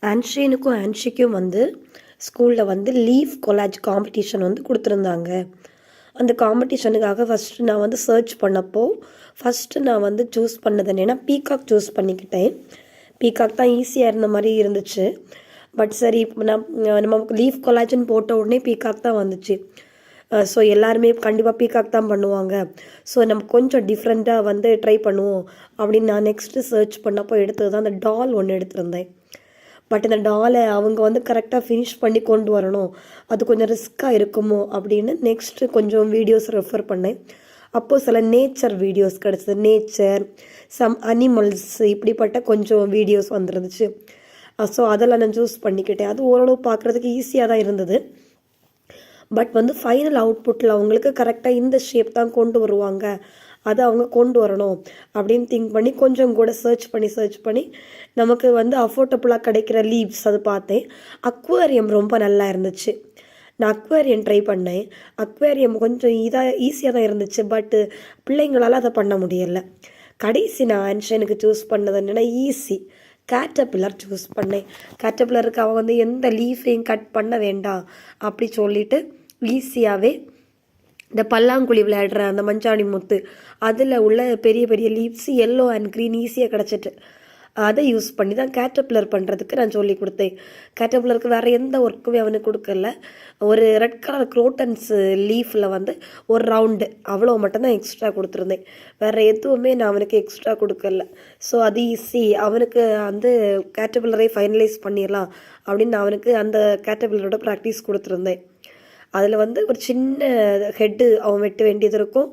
ஆன்ஷினுக்கும் ஆன்ஷிக்கும் வந்து ஸ்கூலில் வந்து லீஃப் கொலாஜ் காம்படிஷன் வந்து கொடுத்துருந்தாங்க. அந்த காம்படிஷனுக்காக ஃபஸ்ட்டு நான் வந்து சர்ச் பண்ணப்போ ஃபஸ்ட்டு நான் வந்து சூஸ் பண்ணது என்னென்னா பீகாக் சூஸ் பண்ணிக்கிட்டேன். பீகாக் தான் ஈஸியாக இருந்த மாதிரி இருந்துச்சு. பட் சரி இப்போ நமக்கு லீஃப் கொலாஜ்னு போட்ட உடனே பீகாக் தான் வந்துச்சு. ஸோ எல்லாருமே கண்டிப்பாக பீகாக் தான் பண்ணுவாங்க. ஸோ நம்ம கொஞ்சம் டிஃப்ரெண்ட்டாக வந்து ட்ரை பண்ணுவோம் அப்படின்னு நான் நெக்ஸ்ட்டு சர்ச் பண்ணப்போ எடுத்தது தான் அந்த டால் ஒன்று எடுத்திருந்தேன். பட் இந்த டாலை அவங்க வந்து கரெக்டாக ஃபினிஷ் பண்ணி கொண்டு வரணும், அது கொஞ்சம் ரிஸ்க்காக இருக்குமோ அப்படின்னு நெக்ஸ்ட்டு கொஞ்சம் வீடியோஸ் ரெஃபர் பண்ணேன். அப்போது சில நேச்சர் வீடியோஸ் கிடச்சிது. நேச்சர், சம் அனிமல்ஸ், இப்படிப்பட்ட கொஞ்சம் வீடியோஸ் வந்துருந்துச்சு. ஸோ அதெல்லாம் நான் சூஸ் பண்ணிக்கிட்டேன். அது ஓரளவு பார்க்குறதுக்கு ஈஸியாக தான் இருந்தது. பட் வந்து ஃபைனல் அவுட்புட்டில் அவங்களுக்கு கரெக்டாக இந்த ஷேப் தான் கொண்டு வருவாங்க, அதை அவங்க கொண்டு வரணும் அப்படின்னு திங்க் பண்ணி கொஞ்சம் கூட சர்ச் பண்ணி நமக்கு வந்து அஃபோர்டபுளாக கிடைக்கிற லீவ்ஸ் அது பார்த்தேன். அக்வேரியம் ரொம்ப நல்லா இருந்துச்சு. நான் அக்வேரியம் ட்ரை பண்ணேன். அக்வேரியம் கொஞ்சம் ஈஸியாக தான் இருந்துச்சு. பட்டு பிள்ளைங்களால் அதை பண்ண முடியலை. கடைசி நான் ஆன்ஷனுக்கு சூஸ் பண்ணது என்னென்னா ஈஸி கேட்டபில்லர் சூஸ் பண்ணேன். கேட்டபில்லருக்கு அவன் வந்து எந்த லீஃபையும் கட் பண்ண வேண்டாம் அப்படி சொல்லிட்டு ஈஸியாகவே இந்த பல்லாங்குழி விளையாடுற அந்த மஞ்சாணி முத்து அதில் உள்ள பெரிய பெரிய லீவ்ஸ் எல்லோ அண்ட் க்ரீன் ஈஸியாக கிடச்சிட்டு அதை யூஸ் பண்ணி தான் கேட்டபில்லர் பண்ணுறதுக்கு நான் சொல்லி கொடுத்தேன். கேட்டபில்லருக்கு வேறு எந்த ஒர்க்குமே அவனுக்கு கொடுக்கல. ஒரு ரெட் கலர் குரோட்டன்ஸ் லீஃபில் வந்து ஒரு ரவுண்டு அவ்வளோ மட்டும்தான் எக்ஸ்ட்ரா கொடுத்துருந்தேன். வேறு எதுவுமே நான் அவனுக்கு எக்ஸ்ட்ரா கொடுக்கல. ஸோ அது ஈஸி, அவனுக்கு வந்து கேட்டபில்லரை ஃபைனலைஸ் பண்ணிடலாம் அப்படின்னு நான் அவனுக்கு அந்த கேட்டபில்லரோட ப்ராக்டிஸ் கொடுத்துருந்தேன். அதில் வந்து ஒரு சின்ன ஹெட்டு அவன் வெட்ட வேண்டியது இருக்கும்.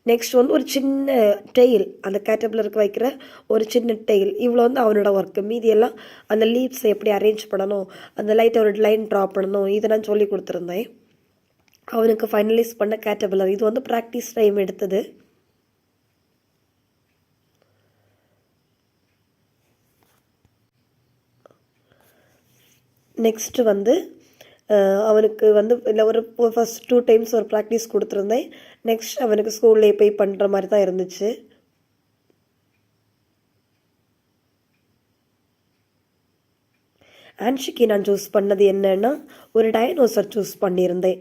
நெக்ஸ்ட் வந்து ஒரு சின்ன டெயில், அந்த கேட்டபில்லருக்கு வைக்கிற ஒரு சின்ன டெயில், இவ்வளோ வந்து அவனோட ஒர்க்கு. மீதியெல்லாம் அந்த லீவ்ஸை எப்படி அரேஞ்ச் பண்ணணும், அந்த லைட்டை ஒரு லைன் ட்ரா பண்ணணும், இதை நான் சொல்லி கொடுத்துருந்தேன். அவனுக்கு ஃபைனலைஸ் பண்ண கேட்டபில்லர் இது வந்து ப்ராக்டிஸ் டைம் எடுத்தது. நெக்ஸ்ட்டு வந்து அவனுக்கு வந்து இல்லை ஒரு ஃபஸ்ட் 2 டைம்ஸ் ஒரு ப்ராக்டிஸ் கொடுத்துருந்தேன். நெக்ஸ்ட் அவனுக்கு ஸ்கூல்லே போய் பண்ணுற மாதிரி தான் இருந்துச்சு. ஆன்ஷிக்கு நான் சூஸ் பண்ணது என்னன்னா ஒரு டைனோசர் சூஸ் பண்ணியிருந்தேன்.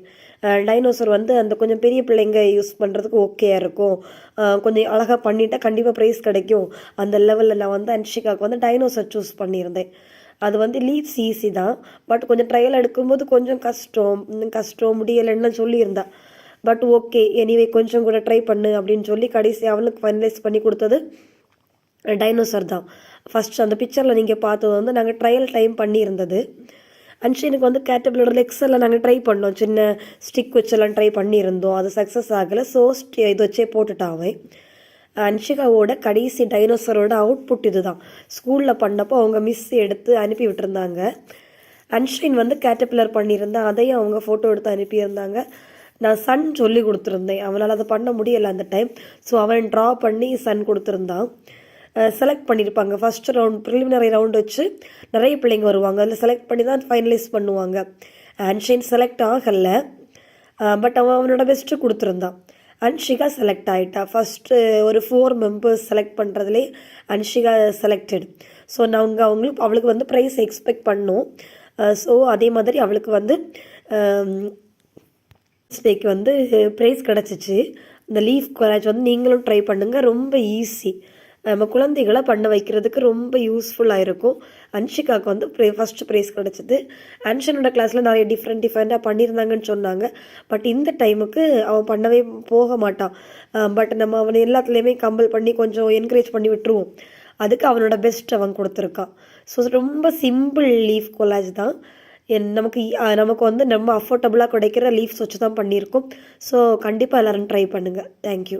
டைனோசர் வந்து அந்த கொஞ்சம் பெரிய பிள்ளைங்க யூஸ் பண்ணுறதுக்கு ஓகேயாக இருக்கும், கொஞ்சம் அழகாக பண்ணிட்டால் கண்டிப்பாக ப்ரைஸ் கிடைக்கும், அந்த லெவலில் நான் வந்து ஆன்ஷிகாவுக்கு வந்து டைனோசர் சூஸ் பண்ணியிருந்தேன். அது வந்து லீவ்ஸ் ஈஸி தான், பட் கொஞ்சம் ட்ரையல் எடுக்கும்போது கொஞ்சம் கஷ்டம் முடியலைன்னு சொல்லியிருந்தா. பட் ஓகே எனிவே கொஞ்சம் கூட ட்ரை பண்ணு அப்படின்னு சொல்லி கடைசி அவனுக்கு ஃபைனலைஸ் பண்ணி கொடுத்தது டைனோசர் தான். ஃபஸ்ட் அந்த பிக்சரில் நீங்கள் பார்த்தது வந்து நாங்கள் ட்ரையல் டைம் பண்ணியிருந்தது. அன்ஷனுக்கு வந்து கேட்டபிளோட லெக்ஸ் எல்லாம் நாங்கள் ட்ரை பண்ணோம், சின்ன ஸ்டிக் வச்செல்லாம் ட்ரை பண்ணியிருந்தோம், அது சக்ஸஸ் ஆகலை. ஸோ இது வச்சே போட்டுட்டாவே. அன்ஷிகாவோட கடைசி டைனோசரோட அவுட்புட் இது தான். ஸ்கூலில் பண்ணப்போ அவங்க மிஸ் எடுத்து அனுப்பி விட்டுருந்தாங்க. அன்ஷின் வந்து கேட்டபில்லர் பண்ணியிருந்தேன், அதையும் அவங்க ஃபோட்டோ எடுத்து அனுப்பியிருந்தாங்க. நான் சன் சொல்லி கொடுத்துருந்தேன், அவனால் அதை பண்ண முடியலை அந்த டைம். ஸோ அவன் ட்ரா பண்ணி சன் கொடுத்துருந்தான். செலக்ட் பண்ணியிருப்பாங்க ஃபஸ்ட்டு ரவுண்ட், ப்ரிலிமினரி ரவுண்ட் வச்சு நிறைய பிள்ளைங்க வருவாங்க, அதில் செலக்ட் பண்ணி தான் ஃபைனலைஸ் பண்ணுவாங்க. அன்ஷின் செலக்ட் ஆகலை, பட் அவனோட பெஸ்ட்டு கொடுத்துருந்தான். அன்ஷிகா செலக்ட் ஆகிட்டா. ஃபஸ்ட்டு ஒரு 4 மெம்பர்ஸ் செலக்ட் பண்ணுறதுலே அன்ஷிகா செலக்டட். ஸோ நாங்கள் அவளுக்கு வந்து ப்ரைஸ் எக்ஸ்பெக்ட் பண்ணோம். ஸோ அதே மாதிரி அவளுக்கு வந்து டேக்கு வந்து ப்ரைஸ் கிடச்சிச்சு. இந்த லீஃப் கொலாஜ் வந்து நீங்களும் ட்ரை பண்ணுங்கள், ரொம்ப ஈஸி, நம்ம குழந்தைகளை பண்ண வைக்கிறதுக்கு ரொம்ப யூஸ்ஃபுல்லாக இருக்கும். அன்ஷிகாவுக்கு வந்து ஃபஸ்ட்டு ப்ரைஸ் கிடச்சிது. அன்ஷனோட கிளாஸில் நிறைய டிஃப்ரெண்ட்டாக பண்ணியிருந்தாங்கன்னு சொன்னாங்க. பட் இந்த டைமுக்கு அவன் பண்ணவே போக மாட்டான். பட் நம்ம அவனை எல்லாத்துலேயுமே கம்பல் பண்ணி கொஞ்சம் என்கரேஜ் பண்ணி விட்டுருவோம். அதுக்கு அவனோட பெஸ்ட் அவன் கொடுத்துருக்கான். ஸோ ரொம்ப சிம்பிள் லீஃப் கொலாஜ் தான். நமக்கு வந்து ரொம்ப அஃபோர்டபுளாக கிடைக்கிற லீவ்ஸ் வச்சு தான் பண்ணியிருக்கோம். ஸோ கண்டிப்பாக எல்லோரும் ட்ரை பண்ணுங்கள். தேங்க்யூ.